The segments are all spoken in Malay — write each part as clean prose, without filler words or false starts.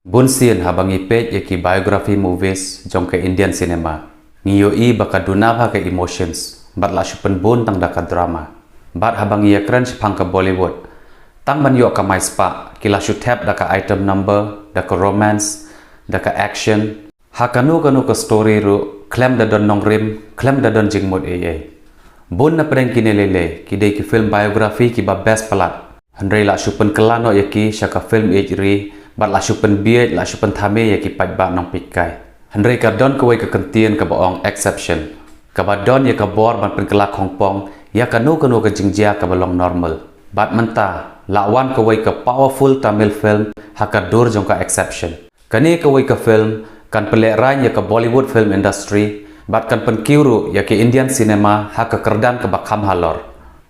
Bun sien habangi page yaki biography movies jong ke Indian cinema. Ngiyoi baka dunabha ke emotions, bat la shupen bun tang daka drama. Bat habangi ya crunch pang ke Bollywood. Tang ban yo ka mai spa, kila shoot tap daka item number, daka romance, daka action. Hakanu kanu ke story ru, klem da don nong rim, klem da don jingmut AA. Bun na preng kini lele, kidei ki film biography ki ba best palat. Handrei la shupen kelano yaki shaka film ri, bat la shupen biet la shupen thame yaki pajba nong pikai. Handrei ka don kawai ka kentien ka baong exception. Ka ba don ya ka bor ban pen kelak Hongkong, ya kanu kanu ka jingjia ka balong normal. Bat menta, lawan kawai ka powerful Tamil film haka dur jong ka exception. Kani kawai ka film kan pelek rai ya ka Bollywood film industry, bat kan pen kiuru ya ke Indian cinema haka kerdan ka bakham halor.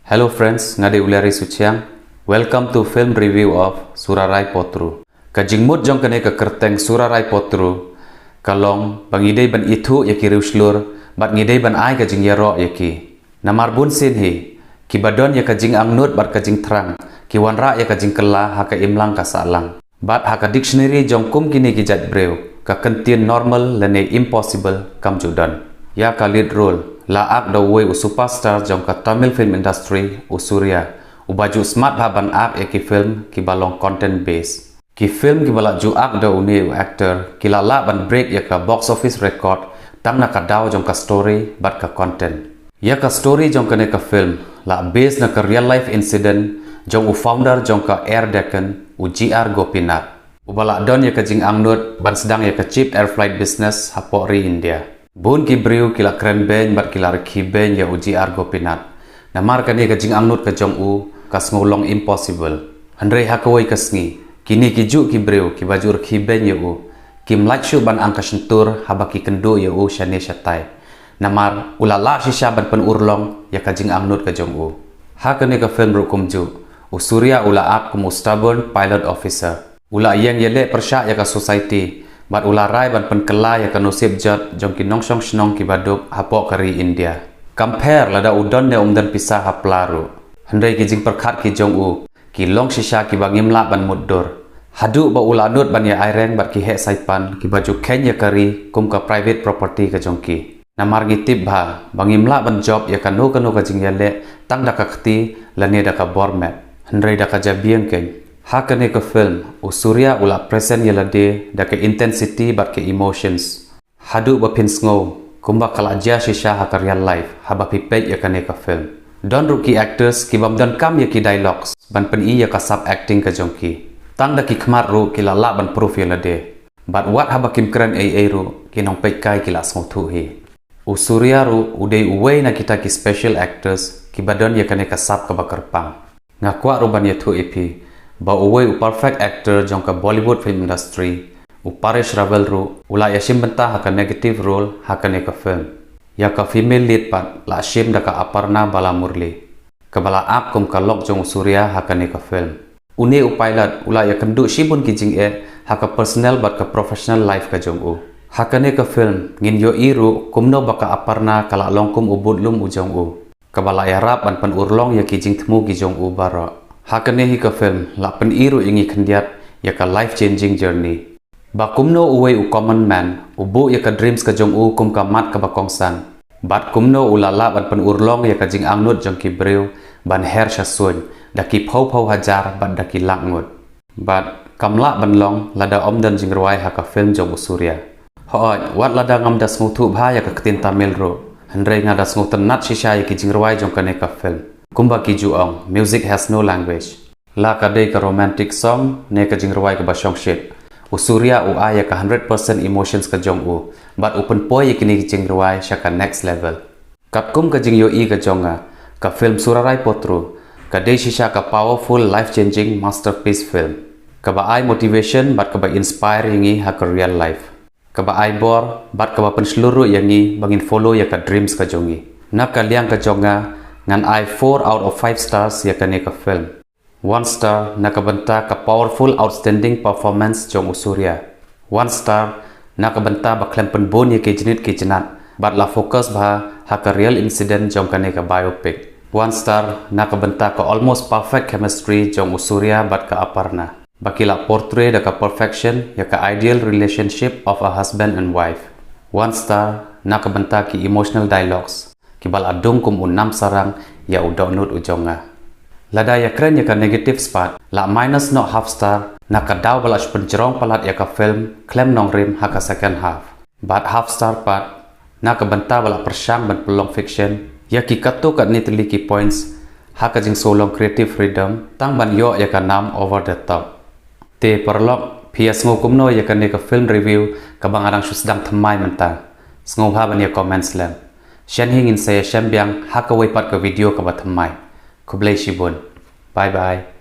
Hello friends, ngade uleri suciang. Welcome to film review of Surarai Potru. Ka jingmut jong kane ka kerteng Surarai Potru. Kalong bangidei ban itu yaki riuslur, bat ngidei ban ai ka jing yaro yaki. Namar bun sin hi, ki badon ya ka jing angnut bat ka jing terang, ki wanra ya ka jing kela haka imlang ka salang. Bat haka dictionary jong kum kini ki jat breu, ka kentien normal lene impossible kam judan. Ya ka lead role, la ak da way u superstar jong ka Tamil film industry u Surya. Ubaju smart haban ak yaki film ki balong content base. Ki film ki balak ju ak da uni u actor, ki la ban break ya ka box office record, tang na ka daw jong ka story bat ka content. Ya ka story jong kane ka film, la base na ka real life incident, jong u founder jong ka Air Deccan, u GR Gopinath. U balak don ya ka jing angnut, ban sedang ya ka cheap air flight business hapori India. Bun ki briu ki la kren ben bat ki la rekhi ben ya u GR Gopinath. Namar kane ka jing angnut ka jong u, ka ngulong impossible. Handrei hakawai ka sngi, kini ki ju ki breu ki baju rekhi ben ya u. Kim like shu ban angka sentur habaki kendu ya u shane shatai. Namar ulala shisha ban pen urlong ya ka jing angnut ka jong u. Hakane ka film rukum ju. U Surya ula ak kumu stubborn pilot officer. Ula yang yele persya ya ka society. Bat ula rai ban pen kela ya ka nusib jat jong ki nongshong shnong ki baduk hapok kari India. Compare lada udon ne umdan pisah haplaru. Handai ki jing perkhat ki jong u. Ki long shisha ki bangimla ban muddur. Hadu ba ula nut ban ya aireng bat ki he saipan ki baju ken ya kari kum ka private property ka jong ki. Namar ngitip bha bangimla ban job ya kanu kanu ka jing yale tang da ka khti lane da ka bormet. Handai da ka jabiang ken. Hakane ka film u Surya ula present yalade da ka intensity bat ke emotions. Hadu ba pin sngo kumba kala jia shisha haka real life haba pipet ya kane ka film. Don ruki actors ki bamdan kam ya ki dialogues ban pen i ya ka sub acting ka jong ki. Tang da ki khmat ru ki la ban proof yalade. But what haba kim kran ai ru ki nong pek kai ki la sngo thu hi. U Surya ru udei uwei na kita ki special actors ki badon ya kane ka sub ka bakar pang. Ngakwa ru ban ya thu ipi. Ba uwei u perfect actor jong ka Bollywood film industry. U Paresh Rawal ru ula ya shim benta haka negative role haka ne ka film. Ya ka female lead pat la shim da ka Aparna Balamurli. Ka bala ak kum ka lok jong Surya haka ne ka film. Uni u pilot ula ya kendu shibun ki jing haka personal bat ka professional life ka jong u. Haka ne ka film ngin yo iru kumno baka Aparna kala longkum u budlum u jong u. Ka bala ya rap ban pen urlong ya ki jing temu ki jong u bara. Hakane hi ka film la pen iru ingi khendiat ya ka life changing journey. Ba kumno uwei u common man ubu ya ka dreams ka jong u kum ka mat ka bakongsan. Bat kumno ulala ban pen urlong ya ka jing angnut jong ki breu ban her shasun da ki phau hajar bat da ki langnut. Bat kamla ban long lada omdan jing ruai ha ka film jong u Surya. Hoi wat lada ngam da smutu bha ya ka ktin Tamil ro. Handrei nga da smutan nat shisha ya ki jing ruai jong ka ne ka film. Kumba ki juong, music has no language. La ka dei ka romantic song, ne ka jing ruai ka basyong shit. U Surya u aya ka 100% emotions ka jong u, but open poi kini ki jing ruai sya ka next level. Kap kum ka jing yo i ka jonga, ka film Surarai Potru, ka dei shisha ka powerful life-changing masterpiece film. Ka ba ai motivation, but ka ba inspire yangi ha ka real life. Ka ba ai bor, but ka ba pen seluruh yangi bangin follow ya ka dreams ka jongi. Nak ka liang ka jonga, ngan I 4 out of 5 stars ya kane ka film. 1 star nakabenta ka powerful outstanding performance jong Surya. 1 star nakabenta ba klempen bon ya ke jinit ke jinat bat la focus ba ha ka real incident jong kane ka biopic. 1 star nakabenta ka almost perfect chemistry jong Surya bat ka Aparna. Bakila portray the perfection ya ka ideal relationship of a husband and wife. 1 star nakabenta ki emotional dialogues. Kibal adung kum unam sarang ya udawnut ujonga. Lada ya keren ya ka negative spot. La minus no half star nakadaw balash penjerong palat ya ka film klem nong rim haka second half. But half star part nakabenta bala persyang ban pelong fiction ya ki katu kat ni teliki points haka jing solong creative freedom tang ban yo ya ka nam over the top. Te perlok pias ngukumno ya ka ni ka film review kabang arang susdang thamai mentang. Sngobha ban ya comments lem. Shen hingin saya syambiang haka wipat ka video ka ba thamai. Kublai shibun. Bye bye.